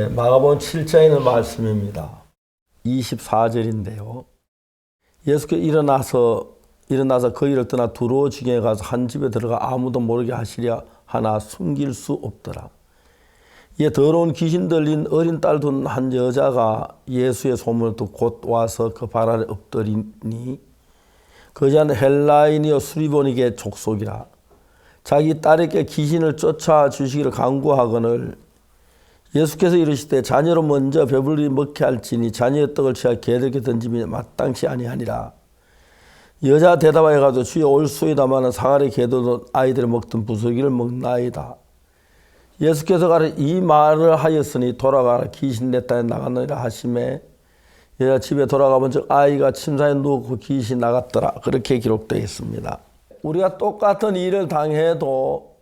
네, 마가복음 7장에 있는 말씀입니다. 24절인데요. 예수께서 일어나서 거기를 떠나 두로 지경에 가서 한 집에 들어가 아무도 모르게 하시려 하나 숨길 수 없더라. 이에 더러운 귀신 들린 어린 딸 둔 한 여자가 예수의 소문을 듣고 곧 와서 그 발 아래 엎드리니 그 여자는 헬라인이요 수리보니게 족속이라. 자기 딸에게 귀신을 쫓아 주시기를 간구하거늘 예수께서 이르시되 자녀로 먼저 배불리 먹게 할지니 자녀의 떡을 취하 개들에게 던짐이 마땅치 아니하니라. 여자 대답하여 가지고 주여 올소이다마는 상아리 개들도 아이들이 먹던 부스러기를 먹나이다. 예수께서 가라 이 말을 하였으니 돌아가라 귀신 내 딸에 나갔느니라 하시매 여자 집에 돌아가본 즉 아이가 침상에 누웠고 귀신 나갔더라. 그렇게 기록되어 있습니다. 우리가 똑같은 일을 당해도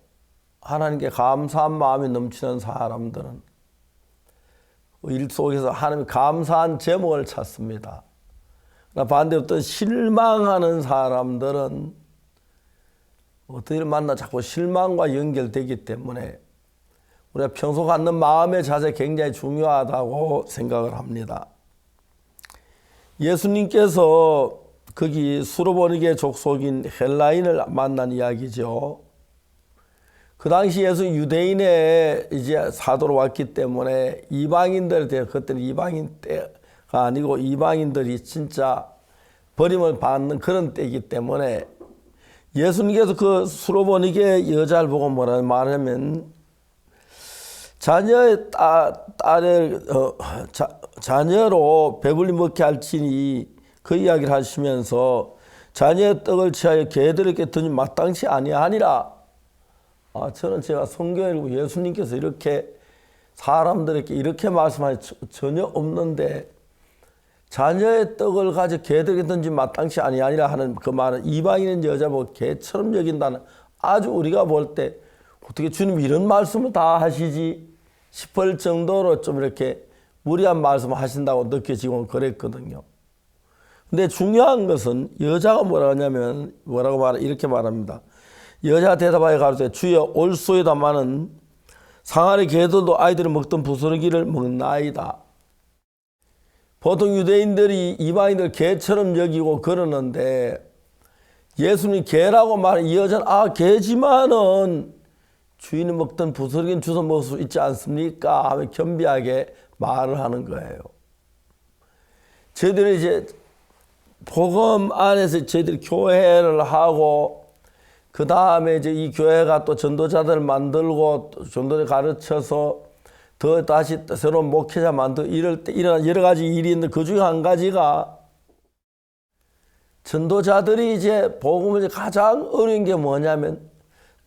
하나님께 감사한 마음이 넘치는 사람들은 일 속에서 하나님 감사한 제목을 찾습니다. 반대로 또 실망하는 사람들은 어떤 일을 만나 자꾸 실망과 연결되기 때문에 우리가 평소 갖는 마음의 자세 굉장히 중요하다고 생각을 합니다. 예수님께서 거기 수로보니게 족속인 헬라인을 만난 이야기죠. 그 당시 예수 유대인의 이제 사도로 왔기 때문에 이방인들 때 그때는 이방인 때가 아니고 이방인들이 진짜 버림을 받는 그런 때이기 때문에 예수님께서 그 수로보니게 여자를 보고 뭐라 말하면 자녀의 딸을 자녀로 배불리 먹게 할지니 그 이야기를 하시면서 자녀의 떡을 취하여 개들에게 던지 마땅치 아니하니라. 저는 제가 성경에 읽고 예수님께서 이렇게 사람들에게 이렇게 말씀하시 전혀 없는데 자녀의 떡을 가지고 개들에게 던지 마땅치 아니하니라 하는 그 말은 이방인인 여자 보고 개처럼 여긴다는 아주 우리가 볼 때 어떻게 주님 이런 말씀을 다 하시지 싶을 정도로 좀 이렇게 무리한 말씀을 하신다고 느껴지고 그랬거든요. 근데 중요한 것은 여자가 뭐라고 하냐면 이렇게 말합니다. 여자가 대답하여 가로되 주여 올소이다마는 상아리 개들도 아이들이 먹던 부스러기를 먹나이다. 보통 유대인들이 이방인들 개처럼 여기고 그러는데 예수님이 개라고 말한 이 여자는 개지만은 주인이 먹던 부스러기는 주워 먹을 수 있지 않습니까? 하며 겸비하게 말을 하는 거예요. 저희들이 이제 복음 안에서 저희들이 교회를 하고 그 다음에 이제 이 교회가 또 전도자들 만들고 전도를 가르쳐서 더 다시 새로운 목회자 만들고 이럴 때 일어난 여러 가지 일이 있는데 그 중에 한 가지가 전도자들이 이제 복음을 가장 어려운 게 뭐냐면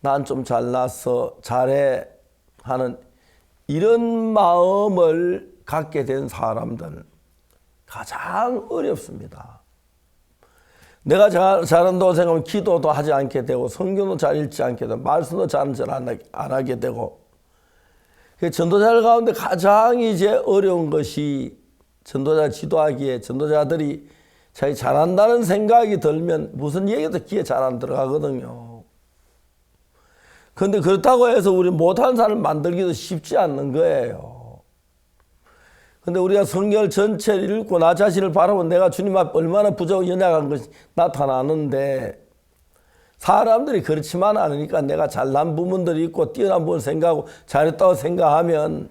난 좀 잘났어 잘해 하는 이런 마음을 갖게 된 사람들 가장 어렵습니다. 내가 잘한다고 생각하면 기도도 하지 않게 되고 성경도 잘 읽지 않게 되고 말씀도 잘 안 하게 되고 전도자들 가운데 가장 이제 어려운 것이 전도자 지도하기에 전도자들이 자기 잘한다는 생각이 들면 무슨 얘기도 귀에 잘 안 들어가거든요. 그런데 그렇다고 해서 우리 못하는 사람을 만들기도 쉽지 않는 거예요. 근데 우리가 성경 전체를 읽고 나 자신을 바라보면 내가 주님 앞에 얼마나 부족하고 연약한 것이 나타나는데 사람들이 그렇지만 않으니까 내가 잘난 부분들이 있고 뛰어난 부분을 생각하고 잘했다고 생각하면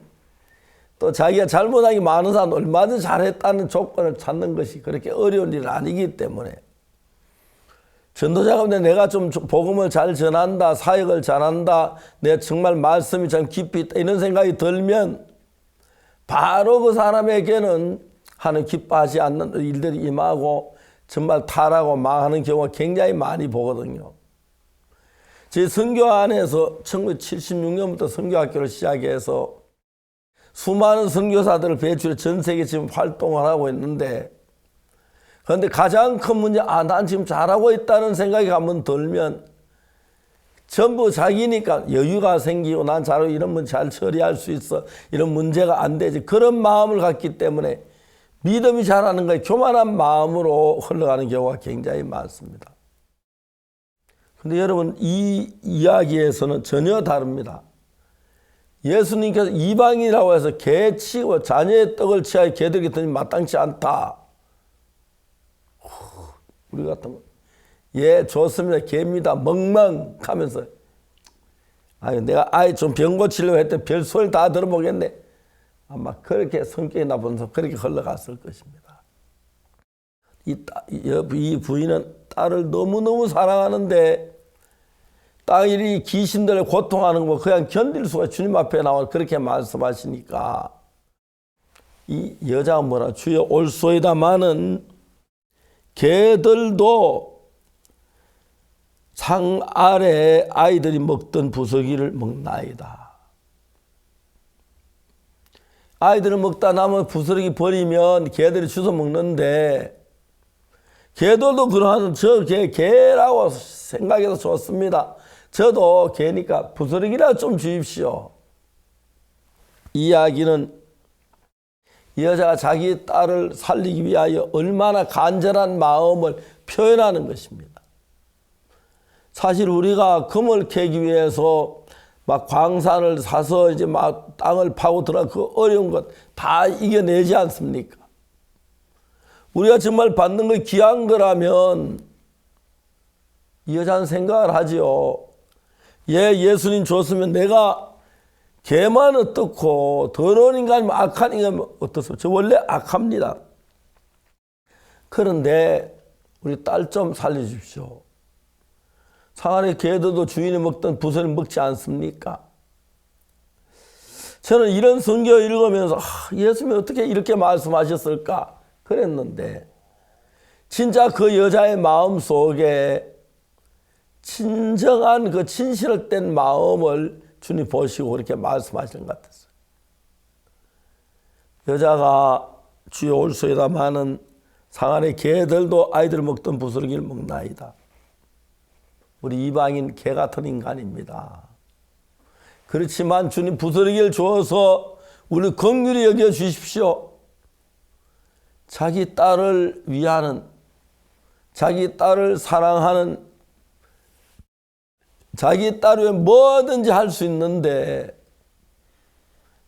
또 자기가 잘못한 게 많은 사람은 얼마든지 잘했다는 조건을 찾는 것이 그렇게 어려운 일은 아니기 때문에 전도자가 근데 내가 좀 복음을 잘 전한다 사역을 잘한다 내가 정말 말씀이 참 깊이 있다 이런 생각이 들면 바로 그 사람에게는 하는 기뻐하지 않는 일들이 임하고 정말 타락하고 망하는 경우가 굉장히 많이 보거든요. 제 선교 안에서 1976년부터 선교학교를 시작해서 수많은 선교사들을 배출해 전 세계 지금 활동을 하고 있는데 그런데 가장 큰 문제 난 지금 잘하고 있다는 생각이 한번 들면 전부 자기니까 여유가 생기고 난 잘하고 이런 문제 잘 처리할 수 있어 이런 문제가 안 되지 그런 마음을 갖기 때문에 믿음이 잘하는 거에 교만한 마음으로 흘러가는 경우가 굉장히 많습니다. 그런데 여러분 이 이야기에서는 전혀 다릅니다. 예수님께서 이방인이라고 해서 개 치고 자녀의 떡을 취하여 개들에게 던지면 마땅치 않다. 우리 같으면 예 좋습니다. 개입니다. 멍멍하면서 아니 내가 아예 좀 병 고치려고 했더니 별소리를 다 들어보겠네. 아마 그렇게 성격이 나쁜 사람 그렇게 흘러갔을 것입니다. 이 부인은 딸을 너무너무 사랑하는데 딸이 귀신들을 고통하는 거 그냥 견딜 수가 주님 앞에 나와 그렇게 말씀하시니까 이 여자가 뭐라 주여 올소이다마는 개들도 상 아래 아이들이 먹던 부스러기를 먹나이다. 아이들을 먹다 남은 부스러기 버리면 개들이 주워 먹는데 개들도 그러한 저 개라고 생각해서 좋습니다. 저도 개니까 부스러기라도 좀 주십시오. 이 이야기는 이 여자가 자기 딸을 살리기 위하여 얼마나 간절한 마음을 표현하는 것입니다. 사실 우리가 금을 캐기 위해서 막 광산을 사서 이제 막 땅을 파고 들어가 그 어려운 것 다 이겨내지 않습니까? 우리가 정말 받는 거 귀한 거라면 이 여자는 생각을 하지요. 예수님 줬으면 내가 개만 어떻고 더러운 인간이면 악한 인간이면 어떻습니까? 저 원래 악합니다. 그런데 우리 딸 좀 살려주십시오. 상안의 개들도 주인이 먹던 부스를 먹지 않습니까? 저는 이런 성경을 읽으면서 예수님이 어떻게 이렇게 말씀하셨을까 그랬는데 진짜 그 여자의 마음 속에 진정한 그 진실된 마음을 주님 보시고 그렇게 말씀하시는 것 같았어요. 여자가 주여 올소이다마는 상안의 개들도 아이들 먹던 부스러기를 먹나이다. 우리 이방인 개 같은 인간입니다. 그렇지만 주님 부스러기를 주어서 우리 긍휼히 여겨 주십시오. 자기 딸을 위하는, 자기 딸을 사랑하는, 자기 딸 위해 뭐든지 할 수 있는데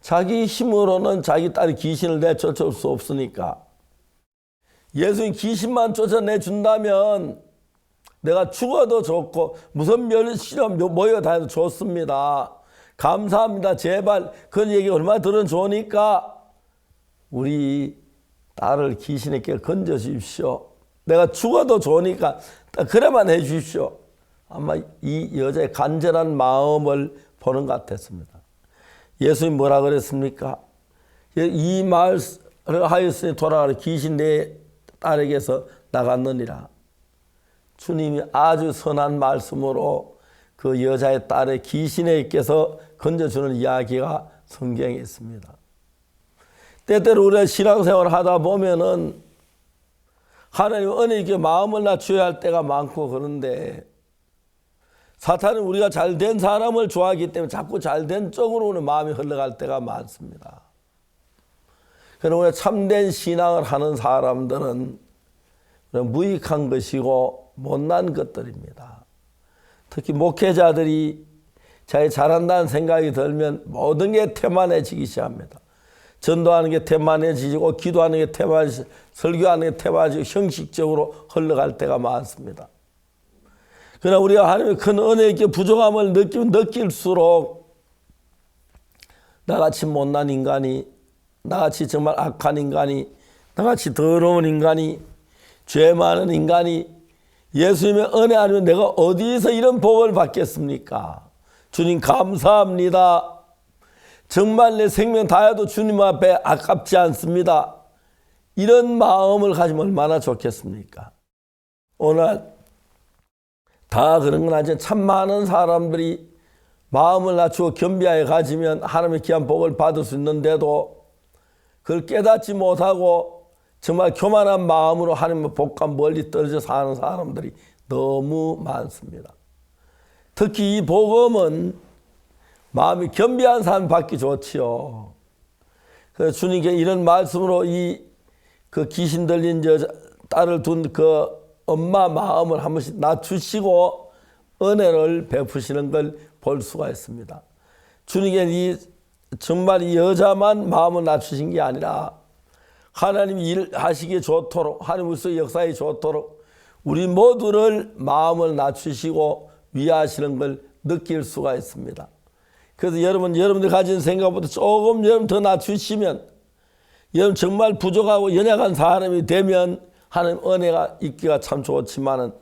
자기 힘으로는 자기 딸이 귀신을 내쫓을 수 없으니까 예수님 귀신만 쫓아내준다면 내가 죽어도 좋고 무슨 멸시로 모여다녀도 좋습니다. 감사합니다. 제발 그런 얘기 얼마나 들으면 좋으니까 우리 딸을 귀신에게 건져주십시오. 내가 죽어도 좋으니까 그래만 해 주십시오. 아마 이 여자의 간절한 마음을 보는 것 같았습니다. 예수님 뭐라 그랬습니까? 이 말을 하였으니 돌아가라 귀신 내 딸에게서 나갔느니라. 주님이 아주 선한 말씀으로 그 여자의 딸의 귀신에게서 건져주는 이야기가 성경에 있습니다. 때때로 우리가 신앙생활을 하다 보면은 하나님 은혜에게 마음을 낮춰야 할 때가 많고 그런데 사탄은 우리가 잘된 사람을 좋아하기 때문에 자꾸 잘된 쪽으로는 마음이 흘러갈 때가 많습니다. 그러나 우리가 참된 신앙을 하는 사람들은 무익한 것이고 못난 것들입니다. 특히 목회자들이 자기 잘한다는 생각이 들면 모든 게 태만해지기 시작합니다. 전도하는 게 태만해지고 기도하는 게 태만해지고 설교하는 게 태만해지고 형식적으로 흘러갈 때가 많습니다. 그러나 우리가 하나님의 큰 은혜에 부족함을 느낄수록 나같이 못난 인간이, 나같이 정말 악한 인간이, 나같이 더러운 인간이, 죄 많은 인간이 예수님의 은혜 아니면 내가 어디서 이런 복을 받겠습니까? 주님 감사합니다. 정말 내 생명 다해도 주님 앞에 아깝지 않습니다. 이런 마음을 가지면 얼마나 좋겠습니까? 오늘 다 그런 건 아니지만 참 많은 사람들이 마음을 낮추고 겸비하여 가지면 하나님의 귀한 복을 받을 수 있는데도 그걸 깨닫지 못하고 정말 교만한 마음으로 하나님의 복과 멀리 떨어져 사는 사람들이 너무 많습니다. 특히 이 복음은 마음이 겸비한 사람이 받기 좋지요. 그래서 주님께 이런 말씀으로 그 귀신 들린 딸을 둔 그 엄마 마음을 한 번씩 낮추시고 은혜를 베푸시는 걸 볼 수가 있습니다. 주님께 이 정말 이 여자만 마음을 낮추신 게 아니라 하나님 일하시기에 좋도록 하나님으로서 역사에 좋도록 우리 모두를 마음을 낮추시고 위하시는 걸 느낄 수가 있습니다. 그래서 여러분들 가진 생각보다 조금 여러분 더 낮추시면 여러분 정말 부족하고 연약한 사람이 되면 하나님 은혜가 있기가 참 좋지만은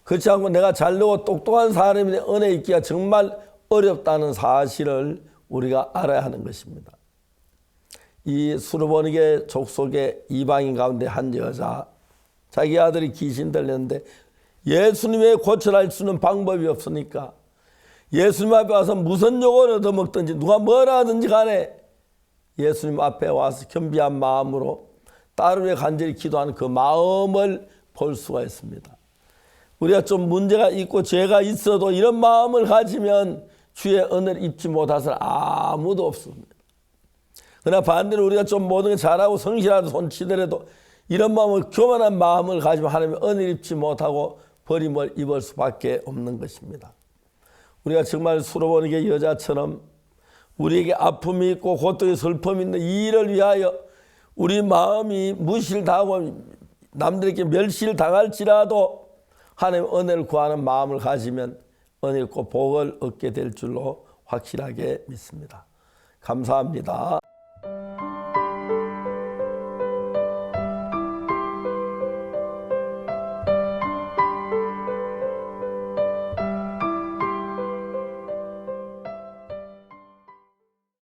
그렇지 않고 내가 잘되고 똑똑한 사람인데 은혜 있기가 정말 어렵다는 사실을 우리가 알아야 하는 것입니다. 이 수르보니게 족속의 이방인 가운데 한 여자, 자기 아들이 귀신 들렸는데 예수님의 고쳐할 수 있는 방법이 없으니까 예수님 앞에 와서 무슨 욕을 얻어먹든지 누가 뭐라 하든지 간에 예수님 앞에 와서 겸비한 마음으로 딸을 위해 간절히 기도하는 그 마음을 볼 수가 있습니다. 우리가 좀 문제가 있고 죄가 있어도 이런 마음을 가지면 주의 은혜를 입지 못할 사람 아무도 없습니다. 그러나 반대로 우리가 좀 모든 게 잘하고 성실하고 손치더라도 이런 마음을 교만한 마음을 가지면 하나님의 은혜를 입지 못하고 버림을 입을 수밖에 없는 것입니다. 우리가 정말 수르보니게 여자처럼 우리에게 아픔이 있고 고통이 슬픔이 있는 이 일을 위하여 우리 마음이 무실당하고 남들에게 멸실당할지라도 하나님의 은혜를 구하는 마음을 가지면 은혜 있고 복을 얻게 될 줄로 확실하게 믿습니다. 감사합니다.